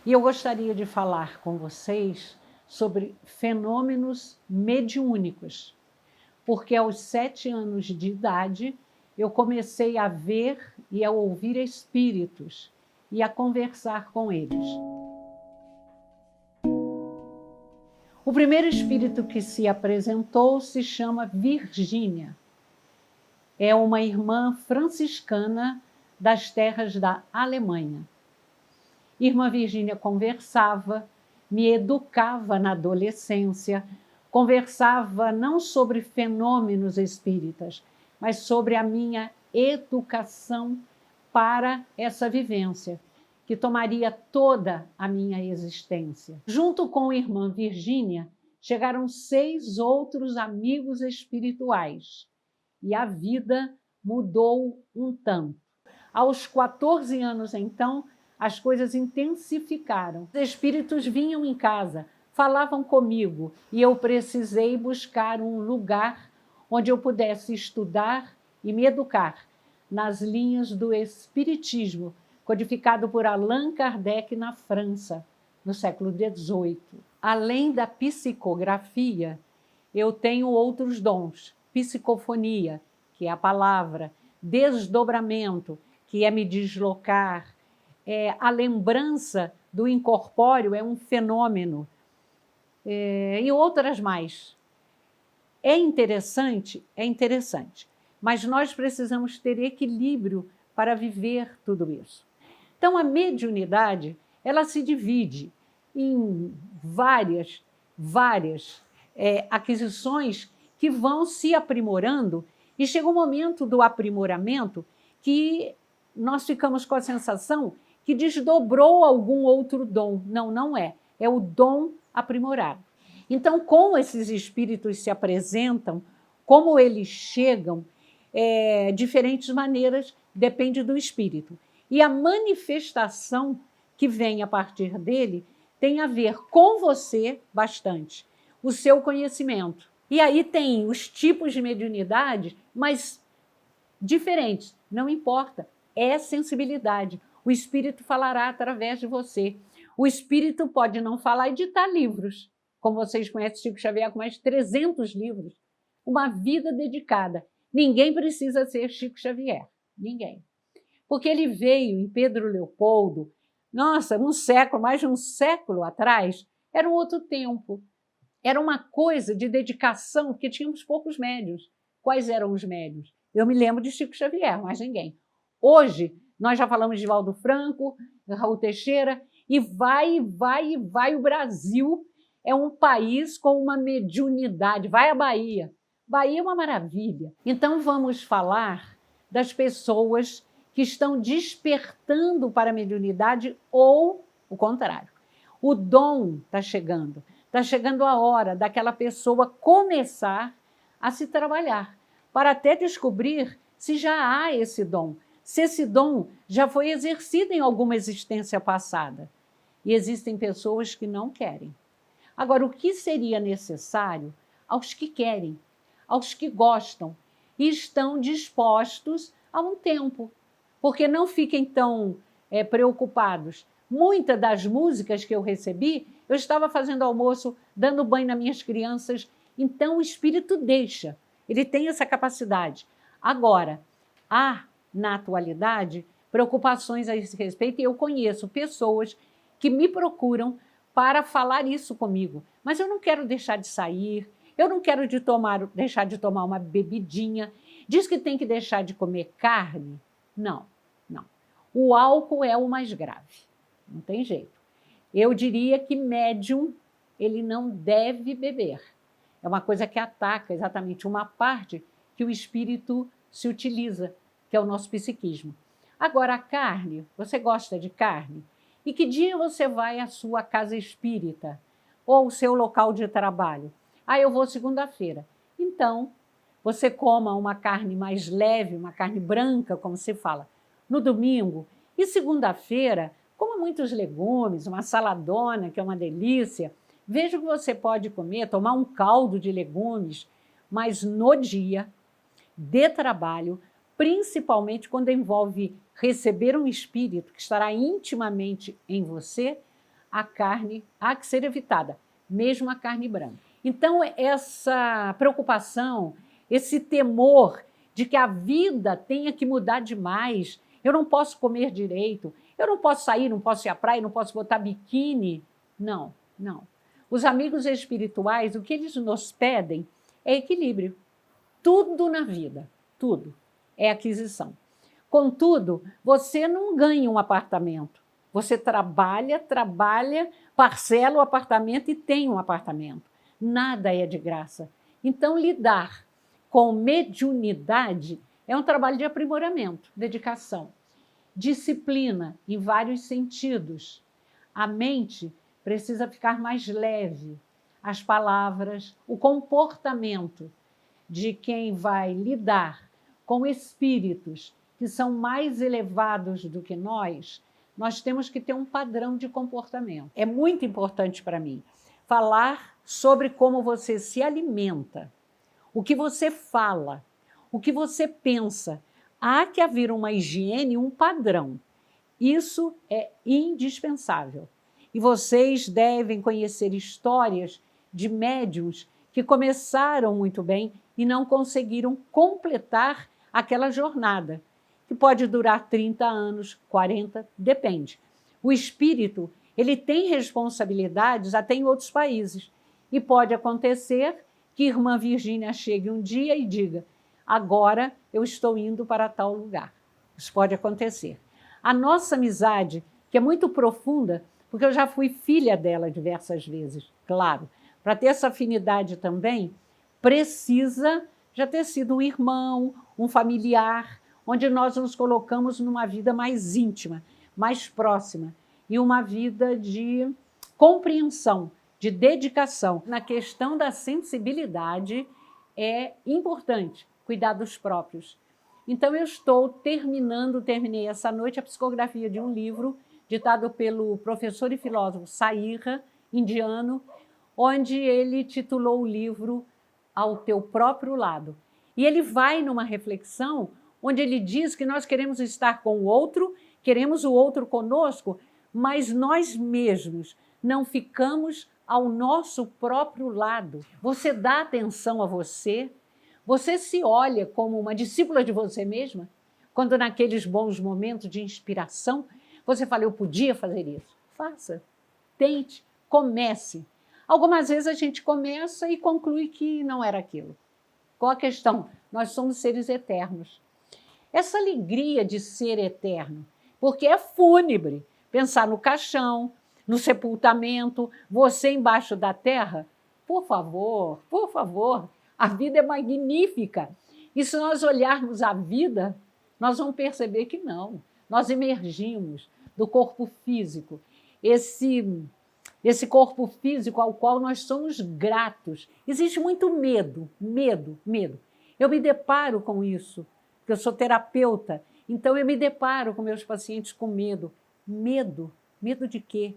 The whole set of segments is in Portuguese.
E eu gostaria de falar com vocês sobre fenômenos mediúnicos, porque aos 7 anos de idade eu comecei a ver e a ouvir espíritos e a conversar com eles. O primeiro espírito que se apresentou se chama Virgínia. É uma irmã franciscana das terras da Alemanha. Irmã Virgínia conversava, me educava na adolescência, conversava não sobre fenômenos espíritas, mas sobre a minha educação para essa vivência, que tomaria toda a minha existência. Junto com a irmã Virgínia, chegaram 6 outros amigos espirituais, e a vida mudou um tanto. Aos 14 anos, então, as coisas intensificaram. Os espíritos vinham em casa, falavam comigo, e eu precisei buscar um lugar onde eu pudesse estudar e me educar nas linhas do Espiritismo, codificado por Allan Kardec na França, no século XVIII. Além da psicografia, eu tenho outros dons: psicofonia, que é a palavra, desdobramento, que é me deslocar, a lembrança do incorpóreo é um fenômeno, e outras mais. É interessante, mas nós precisamos ter equilíbrio para viver tudo isso. Então, a mediunidade, ela se divide em várias aquisições que vão se aprimorando, e chega um momento do aprimoramento que nós ficamos com a sensação que desdobrou algum outro dom. Não, não é. É o dom aprimorado. Então, como esses espíritos se apresentam, como eles chegam, diferentes maneiras, depende do espírito. E a manifestação que vem a partir dele tem a ver com você bastante, o seu conhecimento. E aí tem os tipos de mediunidade, mas diferentes, não importa, é sensibilidade. O espírito falará através de você. O espírito pode não falar e ditar livros, como vocês conhecem Chico Xavier com mais de 300 livros, uma vida dedicada. Ninguém precisa ser Chico Xavier, ninguém. Porque ele veio em Pedro Leopoldo, nossa, mais de um século atrás, era um outro tempo. Era uma coisa de dedicação, porque tínhamos poucos médiuns. Quais eram os médiuns? Eu me lembro de Chico Xavier, mais ninguém. Hoje, nós já falamos de Valdo Franco, Raul Teixeira, e vai o Brasil é um país com uma mediunidade. Vai à Bahia. Bahia é uma maravilha. Então, vamos falar das pessoas que estão despertando para a mediunidade ou o contrário. O dom está chegando. Está chegando a hora daquela pessoa começar a se trabalhar, para até descobrir se já há esse dom, se esse dom já foi exercido em alguma existência passada. E existem pessoas que não querem. Agora, o que seria necessário aos que querem, aos que gostam e estão dispostos a um tempo? Porque não fiquem tão preocupados. Muitas das músicas que eu recebi, eu estava fazendo almoço, dando banho nas minhas crianças, então o espírito deixa, ele tem essa capacidade. Agora, há, na atualidade, preocupações a esse respeito, e eu conheço pessoas que me procuram para falar isso comigo, mas eu não quero deixar de sair, eu não quero deixar de tomar uma bebidinha, diz que tem que deixar de comer carne. Não, não. O álcool é o mais grave. Não tem jeito. Eu diria que médium, ele não deve beber. É uma coisa que ataca exatamente uma parte que o espírito se utiliza, que é o nosso psiquismo. Agora, a carne, você gosta de carne? E que dia você vai à sua casa espírita? Ou o seu local de trabalho? Ah, eu vou segunda-feira. Então, você coma uma carne mais leve, uma carne branca, como se fala, no domingo. E segunda-feira, coma muitos legumes, uma saladona, que é uma delícia. Veja o que você pode comer, tomar um caldo de legumes, mas no dia de trabalho, principalmente quando envolve receber um espírito que estará intimamente em você, a carne há que ser evitada, mesmo a carne branca. Então, essa preocupação, esse temor de que a vida tenha que mudar demais, eu não posso comer direito, eu não posso sair, não posso ir à praia, não posso botar biquíni. Não, não. Os amigos espirituais, o que eles nos pedem é equilíbrio. Tudo na vida, tudo é aquisição. Contudo, você não ganha um apartamento. Você trabalha, parcela o apartamento e tem um apartamento. Nada é de graça. Então, lidar com mediunidade é um trabalho de aprimoramento, dedicação, disciplina em vários sentidos. A mente precisa ficar mais leve. As palavras, o comportamento de quem vai lidar com espíritos que são mais elevados do que nós temos que ter um padrão de comportamento. É muito importante para mim falar sobre como você se alimenta, o que você fala, o que você pensa. Há que haver uma higiene, um padrão. Isso é indispensável. E vocês devem conhecer histórias de médiuns que começaram muito bem e não conseguiram completar aquela jornada, que pode durar 30 anos, 40, depende. O espírito, ele tem responsabilidades até em outros países. E pode acontecer que irmã Virgínia chegue um dia e diga: agora eu estou indo para tal lugar. Isso pode acontecer. A nossa amizade, que é muito profunda, porque eu já fui filha dela diversas vezes, claro. Para ter essa afinidade também, precisa já ter sido um irmão, um familiar, onde nós nos colocamos numa vida mais íntima, mais próxima, e uma vida de compreensão, de dedicação. Na questão da sensibilidade, é importante cuidar dos próprios. Então, eu terminei essa noite a psicografia de um livro ditado pelo professor e filósofo Saira, indiano, onde ele titulou o livro Ao Teu Próprio Lado. E ele vai numa reflexão onde ele diz que nós queremos estar com o outro, queremos o outro conosco, mas nós mesmos não ficamos ao nosso próprio lado. Você dá atenção a você? Você se olha como uma discípula de você mesma? Quando naqueles bons momentos de inspiração, você fala: eu podia fazer isso. Faça, tente, comece. Algumas vezes a gente começa e conclui que não era aquilo. Qual a questão? Nós somos seres eternos. Essa alegria de ser eterno, porque é fúnebre pensar no caixão, no sepultamento, você embaixo da terra. Por favor, a vida é magnífica. E se nós olharmos a vida, nós vamos perceber que não. Nós emergimos do corpo físico, esse corpo físico ao qual nós somos gratos. Existe muito medo. Eu me deparo com isso, porque eu sou terapeuta, então eu me deparo com meus pacientes com medo. Medo de quê?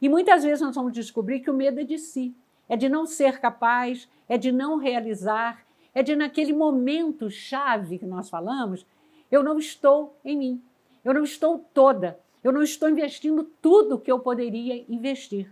E muitas vezes nós vamos descobrir que o medo é de si, é de não ser capaz, é de não realizar, é de naquele momento chave que nós falamos, eu não estou em mim, eu não estou toda, eu não estou investindo tudo que eu poderia investir.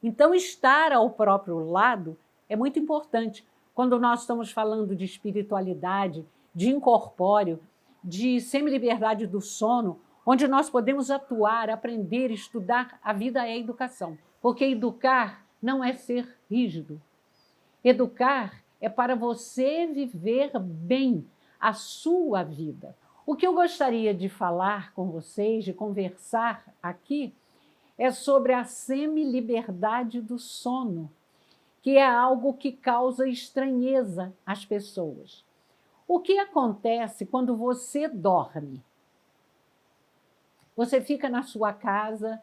Então, estar ao próprio lado é muito importante. Quando nós estamos falando de espiritualidade, de incorpóreo, de semi-liberdade do sono, onde nós podemos atuar, aprender, estudar, a vida é educação. Porque educar não é ser rígido. Educar é para você viver bem a sua vida. O que eu gostaria de falar com vocês, de conversar aqui, é sobre a semi-liberdade do sono, que é algo que causa estranheza às pessoas. O que acontece quando você dorme? Você fica na sua casa,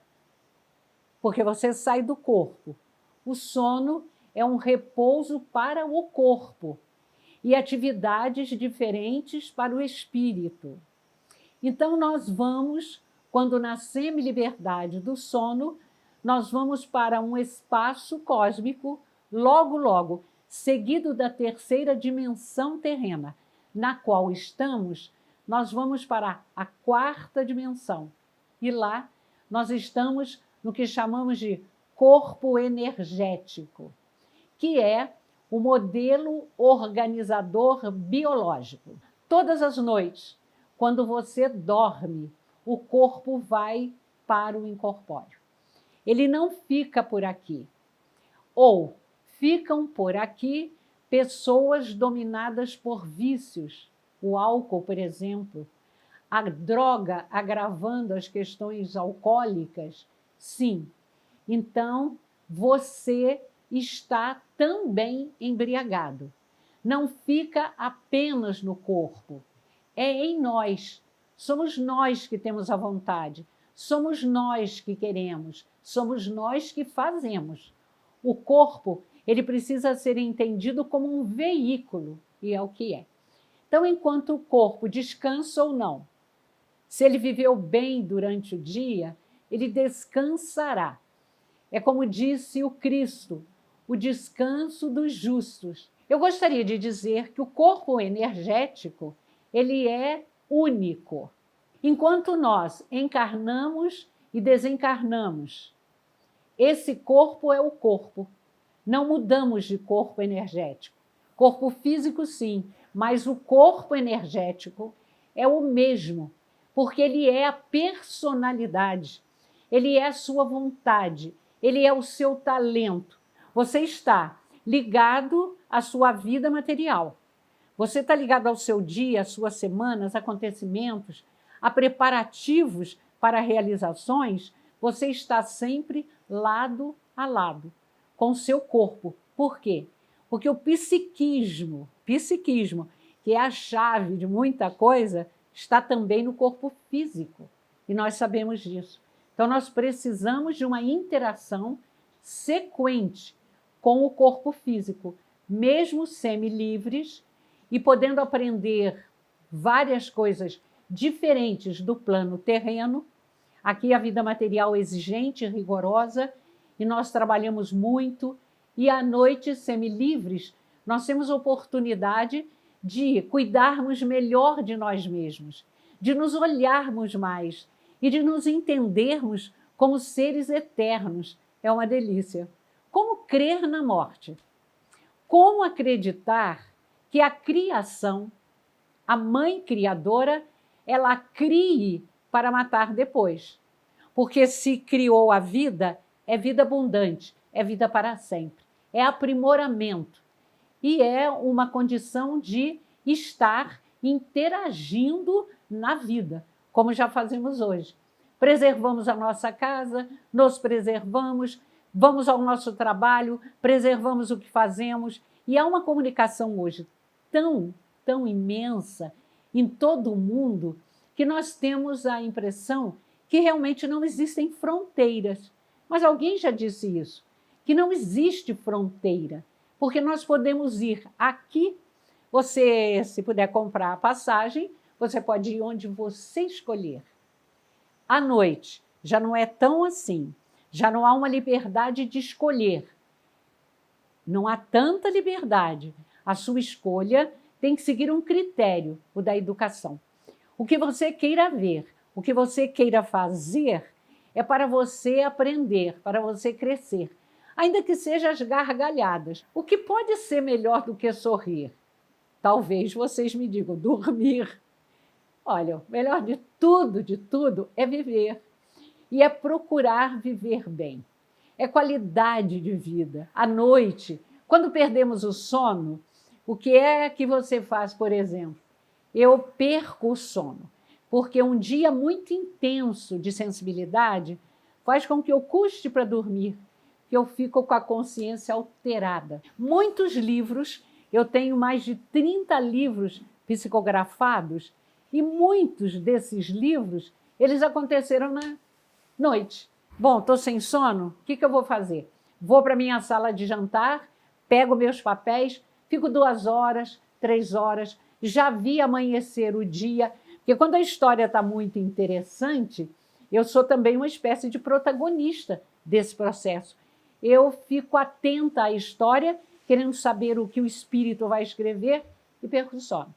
porque você sai do corpo. O sono é um repouso para o corpo e atividades diferentes para o espírito. Então, nós vamos, quando na semi-liberdade do sono, nós vamos para um espaço cósmico, logo, seguido da terceira dimensão terrena, na qual estamos, nós vamos para a quarta dimensão. E lá nós estamos no que chamamos de corpo energético, que é o modelo organizador biológico. Todas as noites, quando você dorme, o corpo vai para o incorpóreo. Ele não fica por aqui. Ou ficam por aqui pessoas dominadas por vícios, o álcool, por exemplo, a droga agravando as questões alcoólicas, sim. Então, você está também embriagado. Não fica apenas no corpo, é em nós. Somos nós que temos a vontade, somos nós que queremos, somos nós que fazemos. O corpo, ele precisa ser entendido como um veículo, e é o que é. Então, enquanto o corpo descansa ou não, se ele viveu bem durante o dia, ele descansará. É como disse o Cristo, o descanso dos justos. Eu gostaria de dizer que o corpo energético, ele é único. Enquanto nós encarnamos e desencarnamos, esse corpo é o corpo. Não mudamos de corpo energético. Corpo físico, sim, mas o corpo energético é o mesmo, porque ele é a personalidade, ele é a sua vontade, ele é o seu talento. Você está ligado à sua vida material. Você está ligado ao seu dia, às suas semanas, acontecimentos, a preparativos para realizações. Você está sempre lado a lado com o seu corpo. Por quê? Porque o psiquismo, que é a chave de muita coisa, está também no corpo físico. E nós sabemos disso. Então, nós precisamos de uma interação sequente com o corpo físico, mesmo semi-livres e podendo aprender várias coisas diferentes do plano terreno. Aqui a vida material exigente e rigorosa, e nós trabalhamos muito, e à noite, semi-livres, nós temos oportunidade de cuidarmos melhor de nós mesmos, de nos olharmos mais e de nos entendermos como seres eternos. É uma delícia. Como crer na morte? Como acreditar que a criação, a mãe criadora, ela crie para matar depois? Porque se criou a vida, é vida abundante, é vida para sempre, é aprimoramento e é uma condição de estar interagindo na vida, como já fazemos hoje. Preservamos a nossa casa, nos preservamos, vamos ao nosso trabalho, preservamos o que fazemos, e há uma comunicação hoje tão imensa em todo o mundo que nós temos a impressão que realmente não existem fronteiras. Mas alguém já disse isso, que não existe fronteira, porque nós podemos ir aqui. Você, se puder comprar a passagem, você pode ir onde você escolher. À noite, já não é tão assim, já não há uma liberdade de escolher. Não há tanta liberdade. A sua escolha tem que seguir um critério, o da educação. O que você queira ver, o que você queira fazer, é para você aprender, para você crescer, ainda que seja as gargalhadas. O que pode ser melhor do que sorrir? Talvez vocês me digam, dormir. Olha, o melhor de tudo, é viver. E é procurar viver bem. É qualidade de vida. À noite, quando perdemos o sono, o que é que você faz, por exemplo? Eu perco o sono, porque um dia muito intenso de sensibilidade faz com que eu custe para dormir, que eu fico com a consciência alterada. Muitos livros, eu tenho mais de 30 livros psicografados, e muitos desses livros, eles aconteceram na noite. Bom, estou sem sono, o que eu vou fazer? Vou para a minha sala de jantar, pego meus papéis, fico 2 horas, 3 horas, já vi amanhecer o dia, porque quando a história está muito interessante, eu sou também uma espécie de protagonista desse processo. Eu fico atenta à história, querendo saber o que o espírito vai escrever, e perco o sono.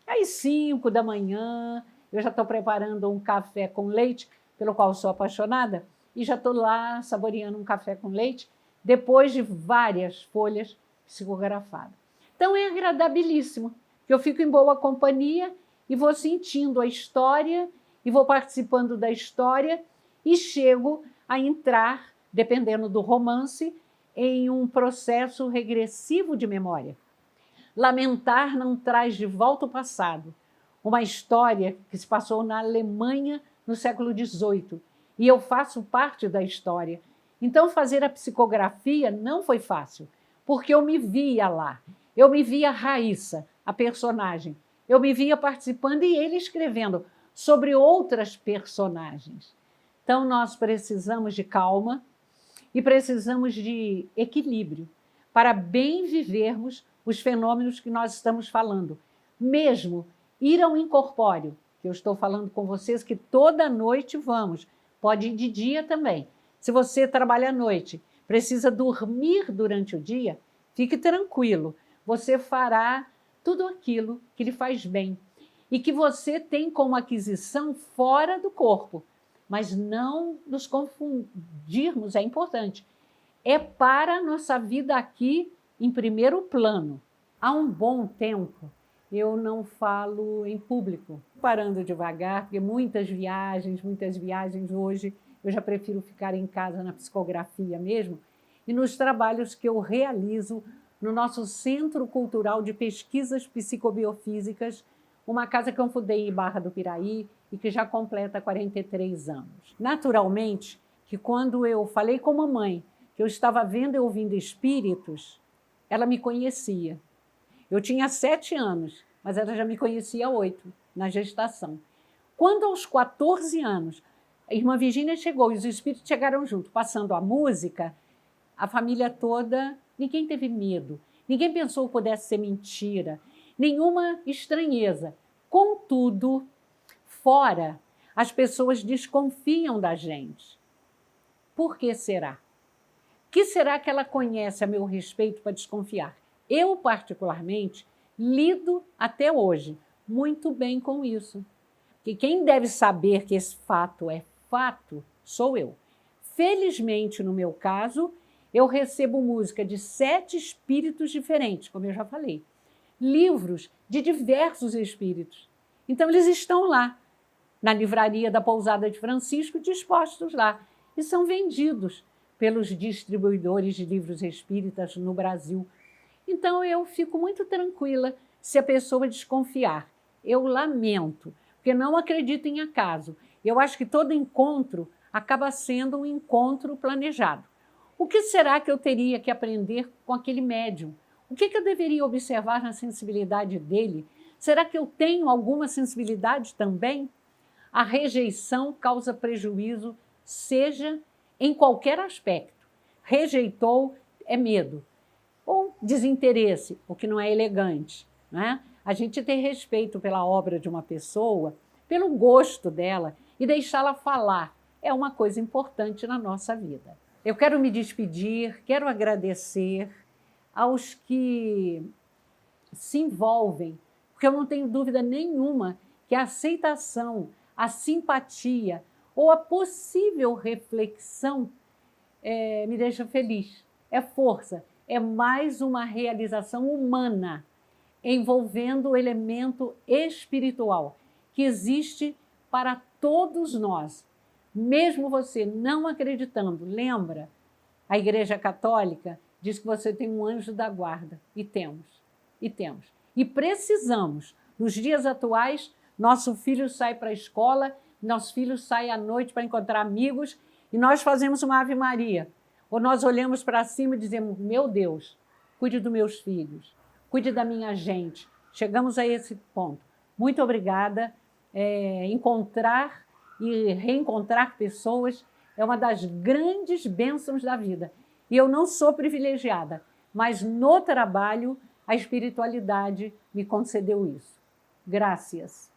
Aí 5 da manhã, eu já estou preparando um café com leite, pelo qual sou apaixonada, e já estou lá saboreando um café com leite, depois de várias folhas psicografadas. Então é agradabilíssimo, que eu fico em boa companhia e vou sentindo a história e vou participando da história e chego a entrar, dependendo do romance, em um processo regressivo de memória. Lamentar não traz de volta o passado. Uma história que se passou na Alemanha no século XVIII, e eu faço parte da história. Então, fazer a psicografia não foi fácil, porque eu me via lá. Eu me via Raíssa, a personagem. Eu me via participando e ele escrevendo sobre outras personagens. Então, nós precisamos de calma e precisamos de equilíbrio para bem vivermos os fenômenos que nós estamos falando. Mesmo ir ao incorpóreo, que eu estou falando com vocês que toda noite vamos, pode ir de dia também. Se você trabalha à noite, precisa dormir durante o dia, fique tranquilo, você fará tudo aquilo que lhe faz bem e que você tem como aquisição fora do corpo. Mas não nos confundirmos, é importante. É para a nossa vida aqui em primeiro plano. Há um bom tempo eu não falo em público, parando devagar, porque muitas viagens hoje, eu já prefiro ficar em casa na psicografia mesmo, e nos trabalhos que eu realizo no nosso Centro Cultural de Pesquisas Psicobiofísicas, uma casa que eu fundei em Barra do Piraí e que já completa 43 anos. Naturalmente, que quando eu falei com a mamãe que eu estava vendo e ouvindo espíritos, ela me conhecia. Eu tinha 7 anos, mas ela já me conhecia há 8, na gestação. Quando aos 14 anos, a irmã Virgínia chegou e os espíritos chegaram junto, passando a música, a família toda, ninguém teve medo, ninguém pensou que pudesse ser mentira, nenhuma estranheza. Contudo, fora, as pessoas desconfiam da gente. Por que será? O que será que ela conhece a meu respeito para desconfiar? Eu, particularmente, lido até hoje muito bem com isso. Porque quem deve saber que esse fato é fato sou eu. Felizmente, no meu caso, eu recebo música de 7 espíritos diferentes, como eu já falei. Livros de diversos espíritos. Então, eles estão lá, na livraria da Pousada de Francisco, dispostos lá, e são vendidos pelos distribuidores de livros espíritas no Brasil. Então, eu fico muito tranquila se a pessoa desconfiar. Eu lamento, porque não acredito em acaso. Eu acho que todo encontro acaba sendo um encontro planejado. O que será que eu teria que aprender com aquele médium? O que eu deveria observar na sensibilidade dele? Será que eu tenho alguma sensibilidade também? A rejeição causa prejuízo, seja em qualquer aspecto. Rejeitou é medo. Ou desinteresse, o que não é elegante. Né? A gente ter respeito pela obra de uma pessoa, pelo gosto dela e deixá-la falar é uma coisa importante na nossa vida. Eu quero me despedir, quero agradecer aos que se envolvem, porque eu não tenho dúvida nenhuma que a aceitação, a simpatia ou a possível reflexão me deixa feliz, é força. É mais uma realização humana envolvendo o elemento espiritual que existe para todos nós. Mesmo você não acreditando, lembra, a Igreja Católica diz que você tem um anjo da guarda, e temos. E precisamos, nos dias atuais, nosso filho sai para a escola, nosso filho sai à noite para encontrar amigos, e nós fazemos uma Ave Maria. Ou nós olhamos para cima e dizemos, meu Deus, cuide dos meus filhos, cuide da minha gente. Chegamos a esse ponto. Muito obrigada. Encontrar e reencontrar pessoas é uma das grandes bênçãos da vida. E eu não sou privilegiada, mas no trabalho a espiritualidade me concedeu isso. Graças.